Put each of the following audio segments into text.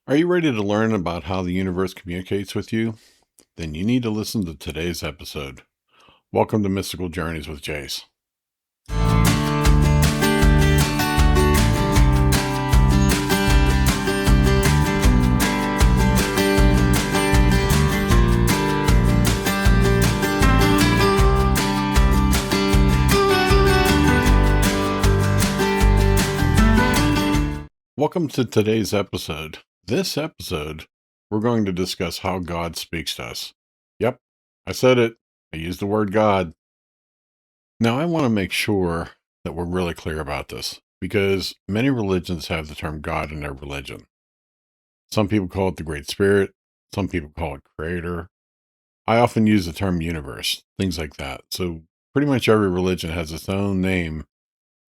Are you ready to learn about how the universe communicates with you? Then you need to listen to today's episode. Welcome to Mystical Journeys with Jase. Welcome to today's episode. This episode, we're going to discuss how God speaks to us. Yep, I said it. I used the word God. Now, I want to make sure that we're really clear about this because many religions have the term God in their religion. Some people call it the Great Spirit, some people call it Creator. I often use the term universe, things like that. So, pretty much every religion has its own name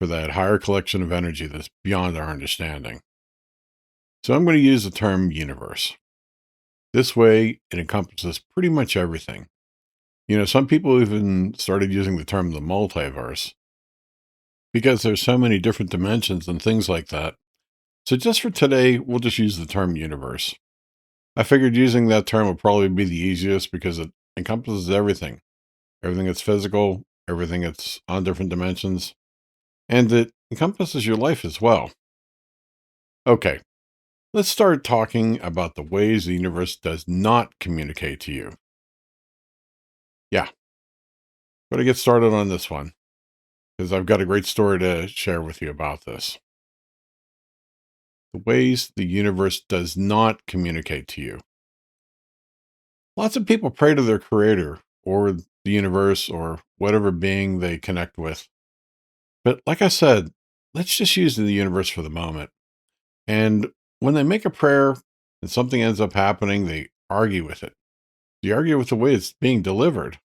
for that higher collection of energy that's beyond our understanding. So, I'm going to use the term universe. This way, it encompasses pretty much everything. Some people even started using the term the multiverse because there's so many different dimensions and things like that. So, just for today, we'll just use the term universe. I figured using that term would probably be the easiest because it encompasses everything that's physical, everything that's on different dimensions, and it encompasses your life as well. Okay, let's start talking about the ways the universe does not communicate to you. Yeah, better get started on this one because I've got a great story to share with you about this. The ways the universe does not communicate to you. Lots of people pray to their creator or the universe or whatever being they connect with. But like I said, let's just use the universe for the moment. And when they make a prayer and something ends up happening, they argue with it. They argue with the way it's being delivered.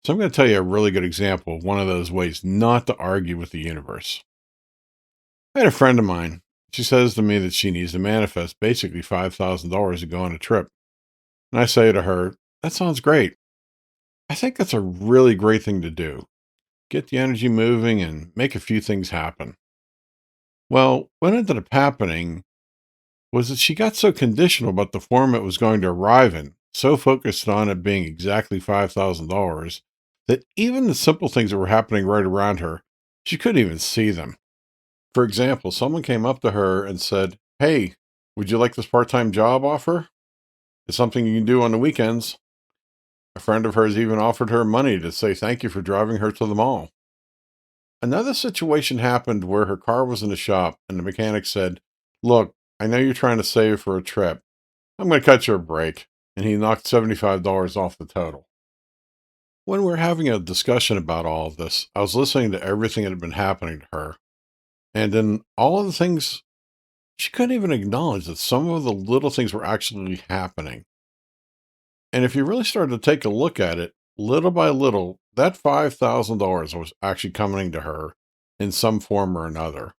So I'm going to tell you a really good example of one of those ways not to argue with the universe. I had a friend of mine. She says to me that she needs to manifest basically $5,000 to go on a trip. And I say to her, that sounds great. I think that's a really great thing to do. Get the energy moving and make a few things happen. Well, what ended up happening was that she got so conditional about the form it was going to arrive in, so focused on it being exactly $5,000, that even the simple things that were happening right around her, she couldn't even see them. For example, someone came up to her and said, "Hey, would you like this part time job offer? It's something you can do on the weekends." A friend of hers even offered her money to say thank you for driving her to the mall. Another situation happened where her car was in the shop and the mechanic said, "Look, I know you're trying to save for a trip. I'm going to cut you a break." And he knocked $75 off the total. When we were having a discussion about all of this, I was listening to everything that had been happening to her. And in all of the things, she couldn't even acknowledge that some of the little things were actually happening. And if you really started to take a look at it, little by little, that $5,000 was actually coming to her in some form or another.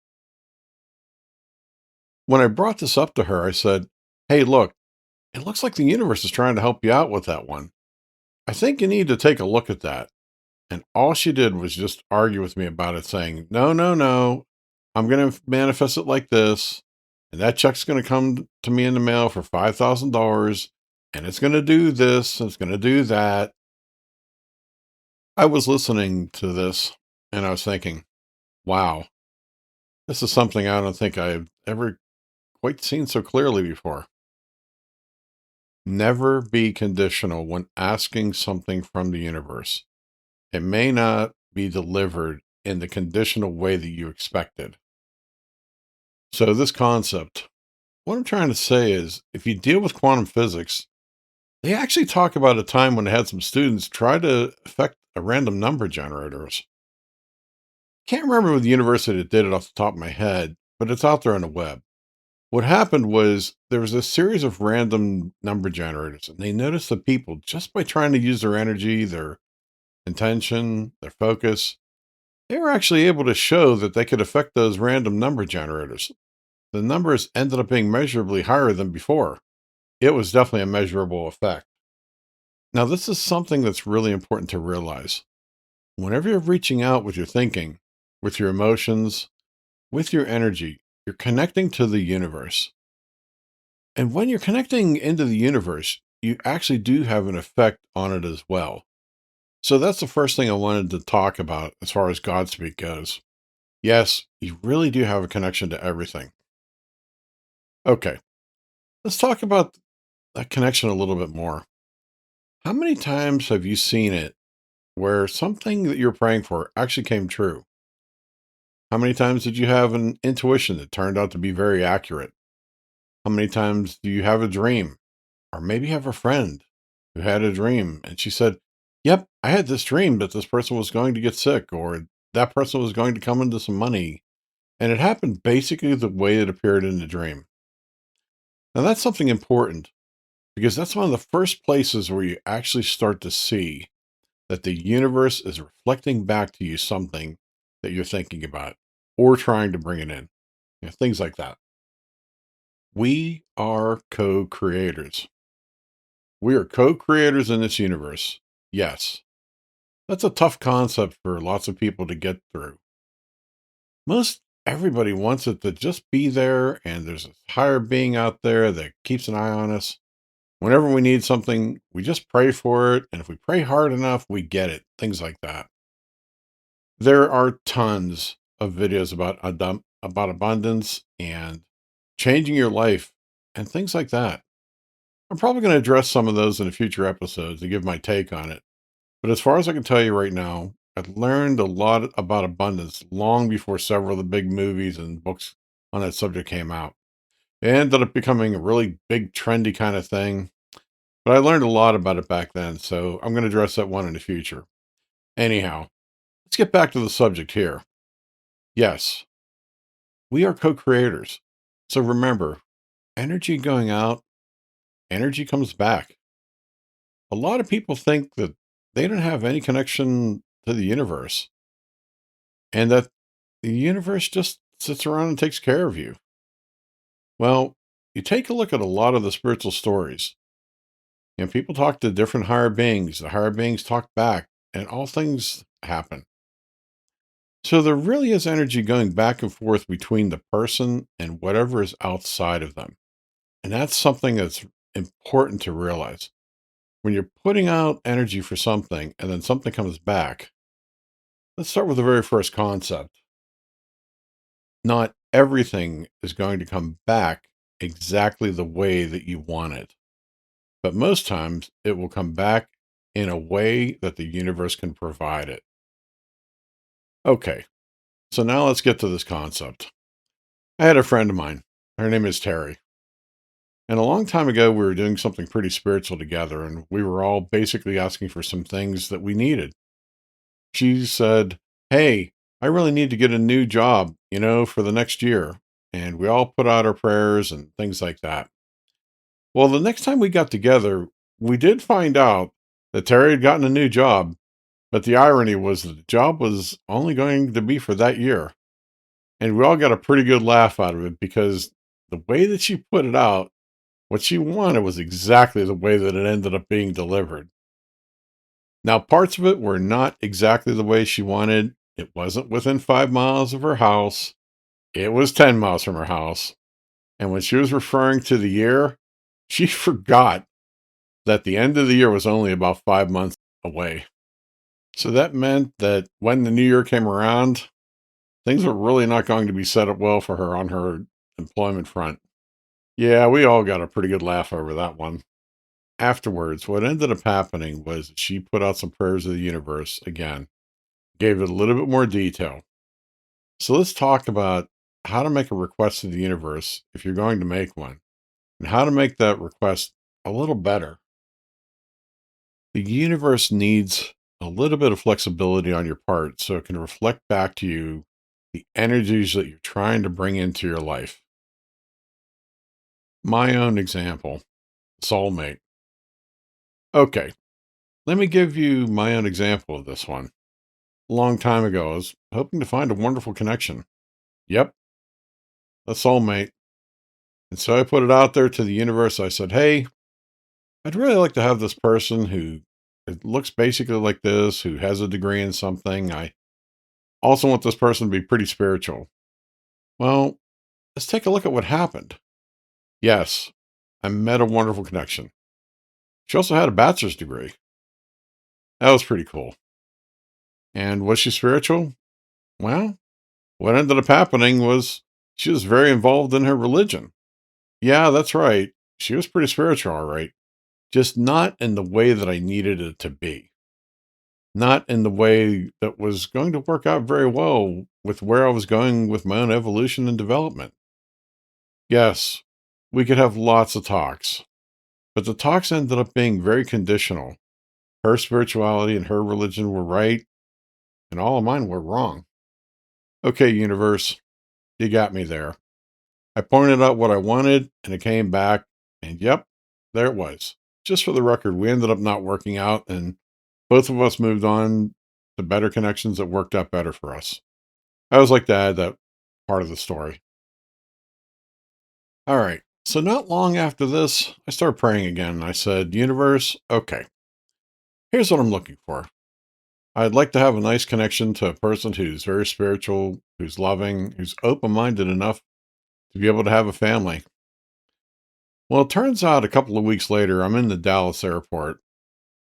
When I brought this up to her, I said, "Hey, look, it looks like the universe is trying to help you out with that one. I think you need to take a look at that." And all she did was just argue with me about it, saying, "No, no, no. I'm going to manifest it like this. And that check's going to come to me in the mail for $5,000. And it's going to do this. And it's going to do that." I was listening to this and I was thinking, wow, this is something I don't think I've ever quite seen so clearly before. Never be conditional when asking something from the universe. It may not be delivered in the conditional way that you expected. So, this concept, what I'm trying to say is if you deal with quantum physics, they actually talk about a time when they had some students try to affect a random number generators. Can't remember with the university that did it off the top of my head, but it's out there on the web. What happened was there was a series of random number generators, and they noticed that people, just by trying to use their energy, their intention, their focus, they were actually able to show that they could affect those random number generators. The numbers ended up being measurably higher than before. It was definitely a measurable effect. Now, this is something that's really important to realize. Whenever you're reaching out with your thinking, with your emotions, with your energy, you're connecting to the universe. And when you're connecting into the universe, you actually do have an effect on it as well. So that's the first thing I wanted to talk about as far as Godspeak goes. Yes, you really do have a connection to everything. Okay, let's talk about that connection a little bit more. How many times have you seen it where something that you're praying for actually came true? How many times did you have an intuition that turned out to be very accurate? How many times do you have a dream? Or maybe you have a friend who had a dream and she said, "Yep, I had this dream that this person was going to get sick or that person was going to come into some money." And it happened basically the way it appeared in the dream. Now, that's something important because that's one of the first places where you actually start to see that the universe is reflecting back to you something that you're thinking about or trying to bring it in. Things like that. We are co creators. We are co creators in this universe. Yes. That's a tough concept for lots of people to get through. Most everybody wants it to just be there, and there's a higher being out there that keeps an eye on us. Whenever we need something, we just pray for it. And if we pray hard enough, we get it. Things like that. There are tons of videos about abundance and changing your life and things like that. I'm probably going to address some of those in a future episodes and give my take on it. But as far as I can tell you right now, I learned a lot about abundance long before several of the big movies and books on that subject came out. It ended up becoming a really big, trendy kind of thing. But I learned a lot about it back then, so I'm going to address that one in the future. Anyhow, let's get back to the subject here. Yes, we are co creators. So remember, energy going out, energy comes back. A lot of people think that they don't have any connection to the universe and that the universe just sits around and takes care of you. Well, you take a look at a lot of the spiritual stories, and people talk to different higher beings. The higher beings talk back, and all things happen. So there really is energy going back and forth between the person and whatever is outside of them. And that's something that's important to realize. When you're putting out energy for something and then something comes back, let's start with the very first concept. Not everything is going to come back exactly the way that you want it, but most times it will come back in a way that the universe can provide it. Okay, so now let's get to this concept. I had a friend of mine. Her name is Terry. And a long time ago, we were doing something pretty spiritual together, and we were all basically asking for some things that we needed. She said, "Hey, I really need to get a new job, for the next year." And we all put out our prayers and things like that. Well, the next time we got together, we did find out that Terry had gotten a new job, but the irony was that the job was only going to be for that year. And we all got a pretty good laugh out of it because the way that she put it out, what she wanted was exactly the way that it ended up being delivered. Now, parts of it were not exactly the way she wanted. It wasn't within 5 miles of her house. It was 10 miles from her house. And when she was referring to the year, she forgot that the end of the year was only about 5 months away. So that meant that when the new year came around, things were really not going to be set up well for her on her employment front. Yeah, we all got a pretty good laugh over that one. Afterwards, what ended up happening was she put out some prayers of the universe again, gave it a little bit more detail. So let's talk about how to make a request to the universe if you're going to make one, and how to make that request a little better. The universe needs a little bit of flexibility on your part so it can reflect back to you the energies that you're trying to bring into your life. My own example, soulmate. Okay, let me give you my own example of this one. A long time ago, I was hoping to find a wonderful connection. Yep, a soulmate. And so I put it out there to the universe. I said, "Hey, I'd really like to have this person who it looks basically like this, who has a degree in something. I also want this person to be pretty spiritual." Well, let's take a look at what happened. Yes. I met a wonderful connection. She also had a bachelor's degree. That was pretty cool. And was she spiritual? Well, what ended up happening was she was very involved in her religion. Yeah, that's right. She was pretty spiritual, all right. Just not in the way that I needed it to be. Not in the way that was going to work out very well with where I was going with my own evolution and development. Yes, we could have lots of talks, but the talks ended up being very conditional. Her spirituality and her religion were right, and all of mine were wrong. Okay, universe, you got me there. I pointed out what I wanted, and it came back, and yep, there it was. Just for the record, we ended up not working out, and both of us moved on to better connections that worked out better for us. I always like to add that part of the story. All right. So, not long after this, I started praying again. I said, Universe, okay, here's what I'm looking for. I'd like to have a nice connection to a person who's very spiritual, who's loving, who's open minded enough to be able to have a family. Well, it turns out a couple of weeks later, I'm in the Dallas airport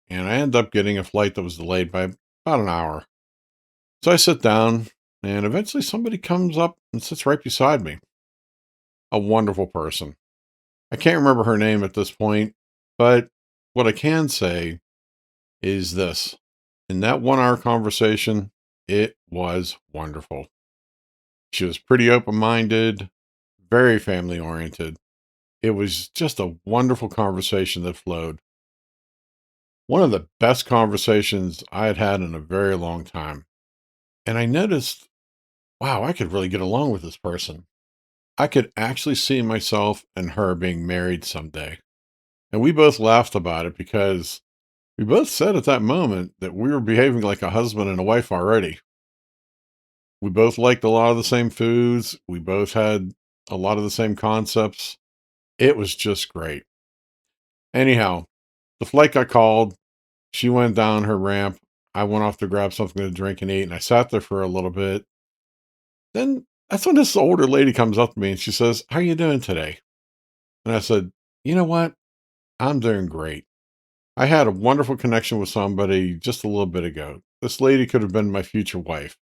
and I end up getting a flight that was delayed by about an hour. So I sit down and eventually somebody comes up and sits right beside me. A wonderful person. I can't remember her name at this point, but what I can say is this. In that 1 hour conversation, it was wonderful. She was pretty open minded, very family oriented. It was just a wonderful conversation that flowed. One of the best conversations I had had in a very long time. And I noticed, wow, I could really get along with this person. I could actually see myself and her being married someday. And we both laughed about it because we both said at that moment that we were behaving like a husband and a wife already. We both liked a lot of the same foods. We both had a lot of the same concepts. It was just great. Anyhow, the flight got called. She went down her ramp. I went off to grab something to drink and eat, and I sat there for a little bit. Then that's when this older lady comes up to me and she says, "How you doing today?" And I said, "You know what? I'm doing great. I had a wonderful connection with somebody just a little bit ago. This lady could have been my future wife.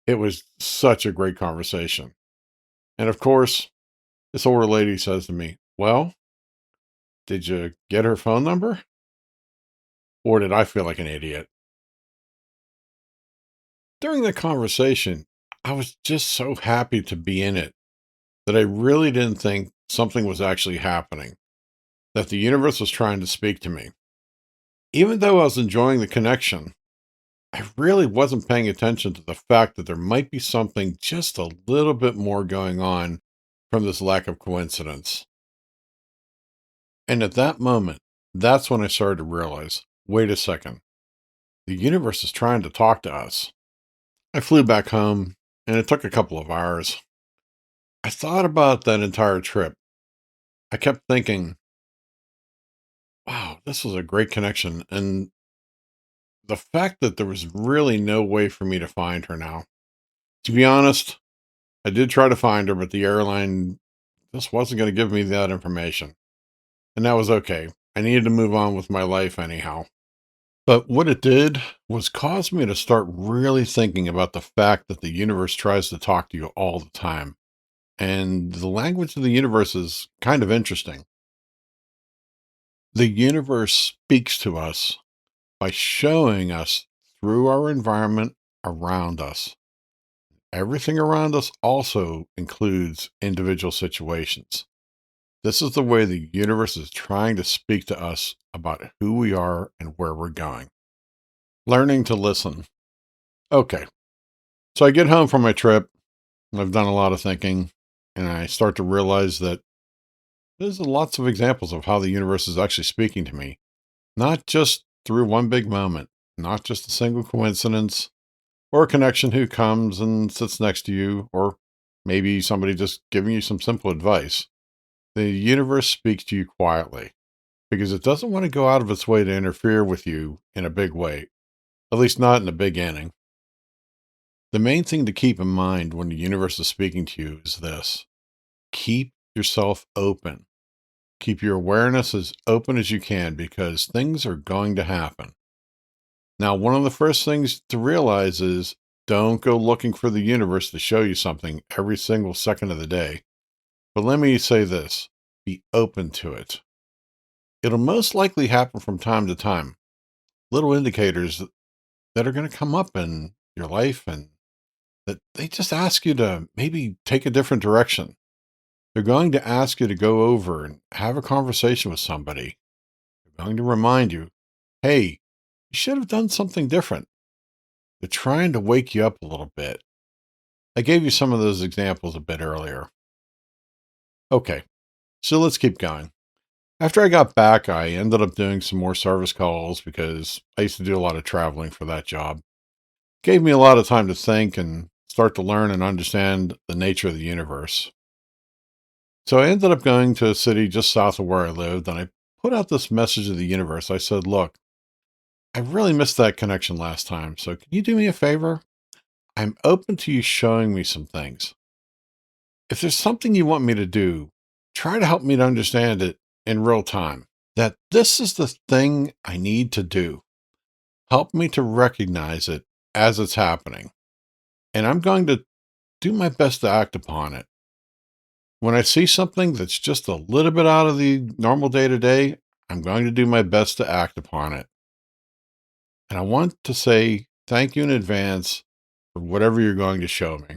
It was such a great conversation." And of course, this older lady says to me, "Well, did you get her phone number?" Or did I feel like an idiot? During the conversation, I was just so happy to be in it that I really didn't think something was actually happening, that the universe was trying to speak to me. Even though I was enjoying the connection, I really wasn't paying attention to the fact that there might be something just a little bit more going on from this lack of coincidence. And at that moment, that's when I started to realize, wait a second, the universe is trying to talk to us. I flew back home and it took a couple of hours. I thought about that entire trip. I kept thinking, wow, this was a great connection. And the fact that there was really no way for me to find her now. To be honest, I did try to find her, but the airline just wasn't going to give me that information. And that was okay. I needed to move on with my life anyhow. But what it did was cause me to start really thinking about the fact that the universe tries to talk to you all the time. And the language of the universe is kind of interesting. The universe speaks to us by showing us through our environment around us. Everything around us also includes individual situations. This is the way the universe is trying to speak to us about who we are and where we're going. Learning to listen. Okay, so I get home from my trip. I've done a lot of thinking, and I start to realize that there's lots of examples of how the universe is actually speaking to me, not just through one big moment, not just a single coincidence or a connection who comes and sits next to you, or maybe somebody just giving you some simple advice. The universe speaks to you quietly because it doesn't want to go out of its way to interfere with you in a big way, at least not in the big inning. The main thing to keep in mind when the universe is speaking to you is this: keep yourself open. Keep your awareness as open as you can because things are going to happen. Now, one of the first things to realize is don't go looking for the universe to show you something every single second of the day. But let me say this, be open to it. It'll most likely happen from time to time. Little indicators that are going to come up in your life and that they just ask you to maybe take a different direction. They're going to ask you to go over and have a conversation with somebody. They're going to remind you, hey, you should have done something different. They're trying to wake you up a little bit. I gave you some of those examples a bit earlier. Okay, so let's keep going. After I got back, I ended up doing some more service calls because I used to do a lot of traveling for that job. Gave me a lot of time to think and start to learn and understand the nature of the universe. So I ended up going to a city just south of where I lived, and I put out this message to the universe. I said, look, I really missed that connection last time. So can you do me a favor? I'm open to you showing me some things. If there's something you want me to do, try to help me to understand it in real time. That this is the thing I need to do. Help me to recognize it as it's happening. And I'm going to do my best to act upon it. When I see something that's just a little bit out of the normal day to day, I'm going to do my best to act upon it. And I want to say thank you in advance for whatever you're going to show me.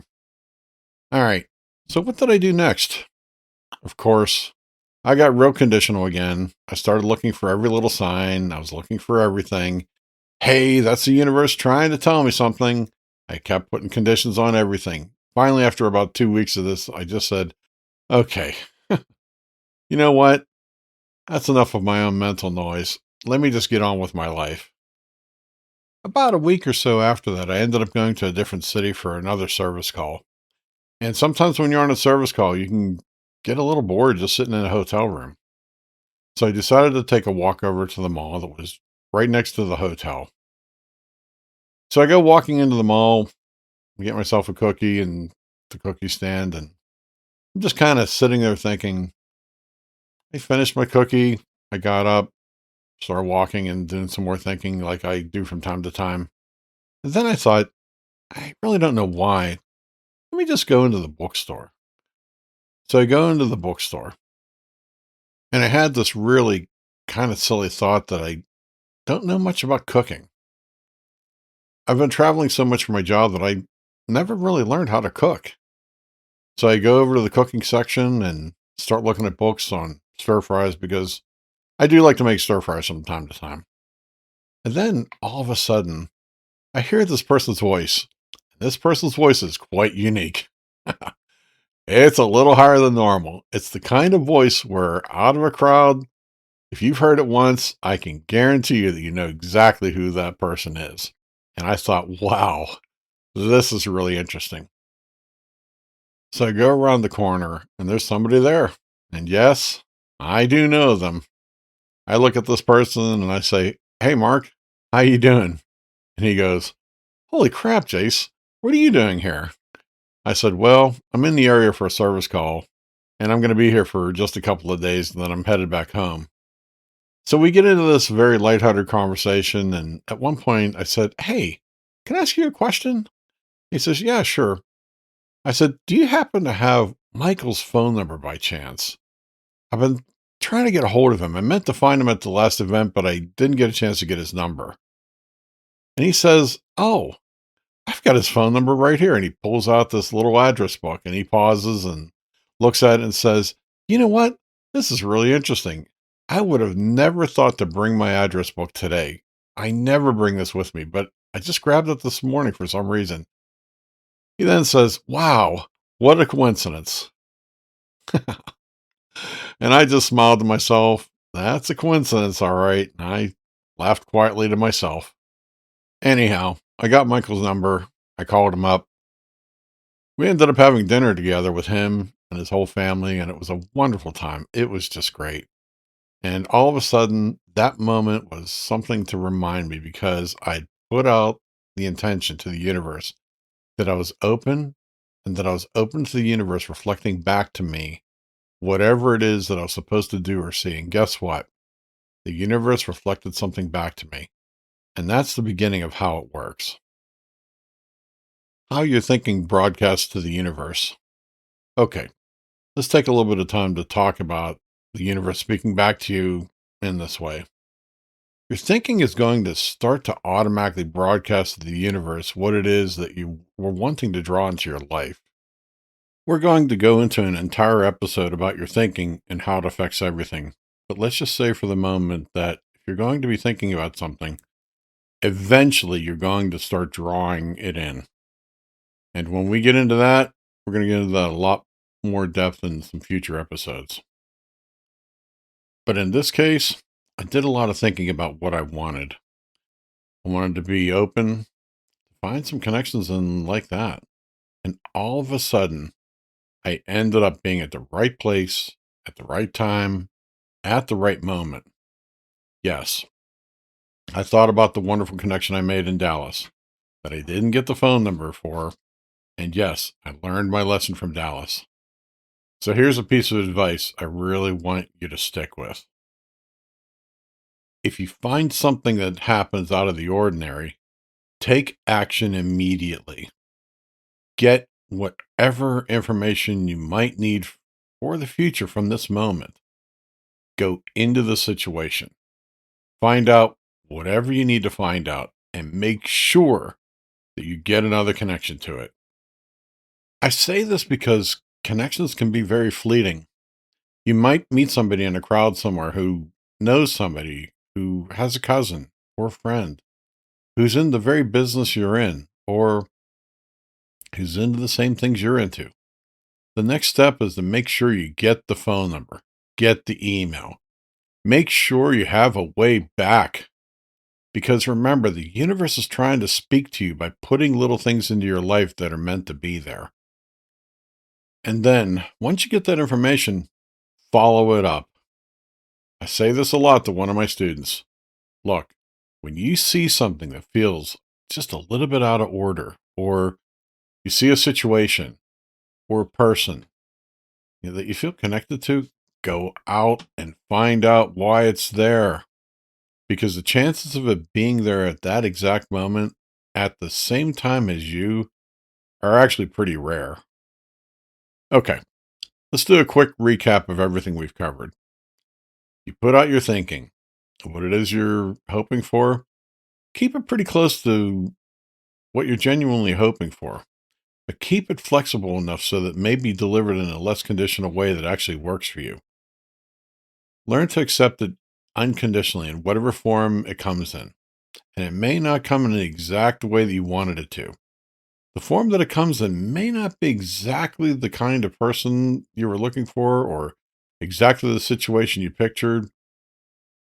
All right. So what did I do next? Of course, I got real conditional again. I started looking for every little sign. I was looking for everything. Hey, that's the universe trying to tell me something. I kept putting conditions on everything. Finally, after about 2 weeks of this, I just said, okay, you know what? That's enough of my own mental noise. Let me just get on with my life. About a week or so after that, I ended up going to a different city for another service call. And sometimes when you're on a service call, you can get a little bored just sitting in a hotel room. So I decided to take a walk over to the mall that was right next to the hotel. So I go walking into the mall, get myself a cookie and the cookie stand, and I'm just kind of sitting there thinking, I finished my cookie. I got up, started walking and doing some more thinking like I do from time to time. And then I thought, I really don't know why. Let me just go into the bookstore. So I go into the bookstore and I had this really kind of silly thought that I don't know much about cooking. I've been traveling so much for my job that I never really learned how to cook. So I go over to the cooking section and start looking at books on stir fries because I do like to make stir fries from time to time. And then all of a sudden, I hear this person's voice. This person's voice is quite unique. It's a little higher than normal. It's the kind of voice where out of a crowd, if you've heard it once, I can guarantee you that you know exactly who that person is. And I thought, wow, this is really interesting. So I go around the corner and there's somebody there. And yes, I do know them. I look at this person and I say, hey, Mark, how you doing? And he goes, holy crap, Jase, what are you doing here? I said, well, I'm in the area for a service call and I'm going to be here for just a couple of days and then I'm headed back home. So we get into this very lighthearted conversation. And at one point I said, hey, can I ask you a question? He says, yeah, sure. I said, do you happen to have Michael's phone number by chance? I've been trying to get a hold of him. I meant to find him at the last event, but I didn't get a chance to get his number. And he says, oh, I've got his phone number right here. And he pulls out this little address book and he pauses and looks at it and says, you know what? This is really interesting. I would have never thought to bring my address book today. I never bring this with me, but I just grabbed it this morning for some reason. He then says, wow, what a coincidence. And I just smiled to myself. That's a coincidence, all right. And I laughed quietly to myself. Anyhow, I got Michael's number. I called him up. We ended up having dinner together with him and his whole family, and it was a wonderful time. It was just great. And all of a sudden, that moment was something to remind me because I put out the intention to the universe that I was open and that I was open to the universe reflecting back to me whatever it is that I was supposed to do or see. And guess what? The universe reflected something back to me. And that's the beginning of how it works. How your thinking broadcasts to the universe. Okay, let's take a little bit of time to talk about the universe speaking back to you in this way. Your thinking is going to start to automatically broadcast to the universe what it is that you were wanting to draw into your life. We're going to go into an entire episode about your thinking and how it affects everything. But let's just say for the moment that if you're going to be thinking about something, eventually you're going to start drawing it in. And when we get into that, we're going to get into that a lot more depth in some future episodes. But in this case, I did a lot of thinking about what I wanted. I wanted to be open, find some connections and like that. And all of a sudden, I ended up being at the right place at the right time at the right moment. Yes, I thought about the wonderful connection I made in Dallas that I didn't get the phone number for. And yes, I learned my lesson from Dallas. So here's a piece of advice I really want you to stick with. If you find something that happens out of the ordinary, take action immediately. Get whatever information you might need for the future from this moment. Go into the situation. Find out whatever you need to find out and make sure that you get another connection to it. I say this because connections can be very fleeting. You might meet somebody in a crowd somewhere who knows somebody who has a cousin or a friend who's in the very business you're in or who's into the same things you're into. The next step is to make sure you get the phone number, get the email, make sure you have a way back. Because remember, the universe is trying to speak to you by putting little things into your life that are meant to be there. And then once you get that information, follow it up. I say this a lot to one of my students. Look, when you see something that feels just a little bit out of order, or you see a situation or a person that you feel connected to, go out and find out why it's there. Because the chances of it being there at that exact moment at the same time as you are actually pretty rare. Okay, let's do a quick recap of everything we've covered. You put out your thinking, what it is you're hoping for, keep it pretty close to what you're genuinely hoping for, but keep it flexible enough so that it may be delivered in a less conditional way that actually works for you. Learn to accept it unconditionally in whatever form it comes in, and it may not come in the exact way that you wanted it to. The form that it comes in may not be exactly the kind of person you were looking for or exactly the situation you pictured,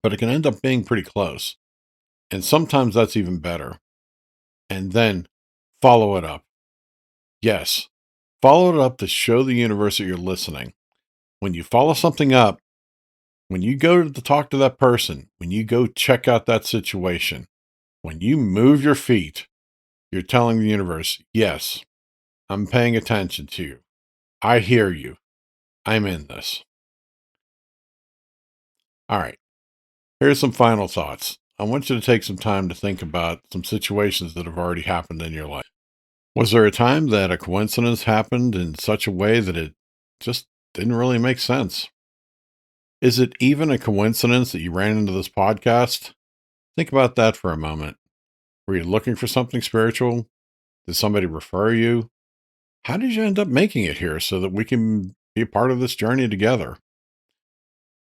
but it can end up being pretty close. And sometimes that's even better. And then follow it up. Yes, follow it up to show the universe that you're listening. When you follow something up, when you go to talk to that person, when you go check out that situation, when you move your feet, you're telling the universe, yes, I'm paying attention to you. I hear you. I'm in this. All right. Here's some final thoughts. I want you to take some time to think about some situations that have already happened in your life. Was there a time that a coincidence happened in such a way that it just didn't really make sense? Is it even a coincidence that you ran into this podcast? Think about that for a moment. Were you looking for something spiritual? Did somebody refer you? How did you end up making it here so that we can be a part of this journey together?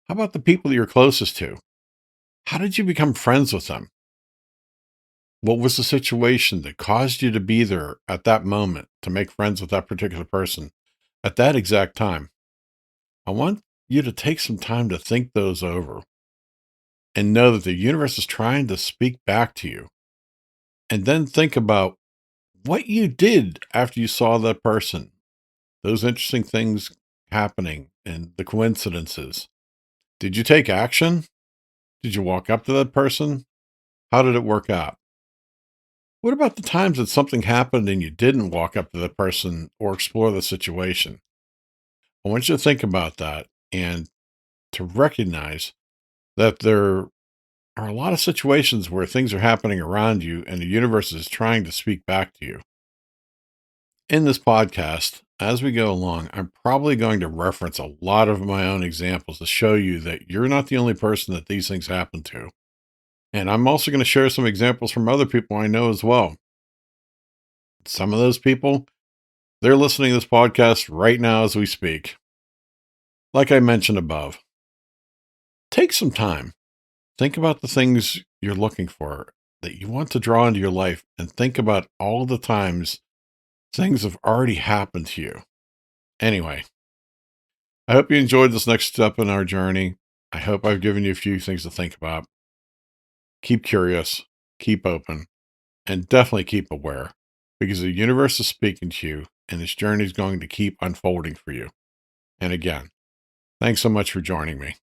How about the people you're closest to? How did you become friends with them? What was the situation that caused you to be there at that moment to make friends with that particular person at that exact time? I want you to take some time to think those over and know that the universe is trying to speak back to you. And then think about what you did after you saw that person, those interesting things happening and the coincidences. Did you take action? Did you walk up to that person? How did it work out? What about the times that something happened and you didn't walk up to the person or explore the situation? I want you to think about that and to recognize that there are a lot of situations where things are happening around you and the universe is trying to speak back to you. In this podcast, as we go along, I'm probably going to reference a lot of my own examples to show you that you're not the only person that these things happen to. And I'm also going to share some examples from other people I know as well. Some of those people, they're listening to this podcast right now as we speak. Like I mentioned above, take some time. Think about the things you're looking for that you want to draw into your life and think about all the times things have already happened to you. Anyway, I hope you enjoyed this next step in our journey. I hope I've given you a few things to think about. Keep curious, keep open, and definitely keep aware because the universe is speaking to you and this journey is going to keep unfolding for you. And again, thanks so much for joining me.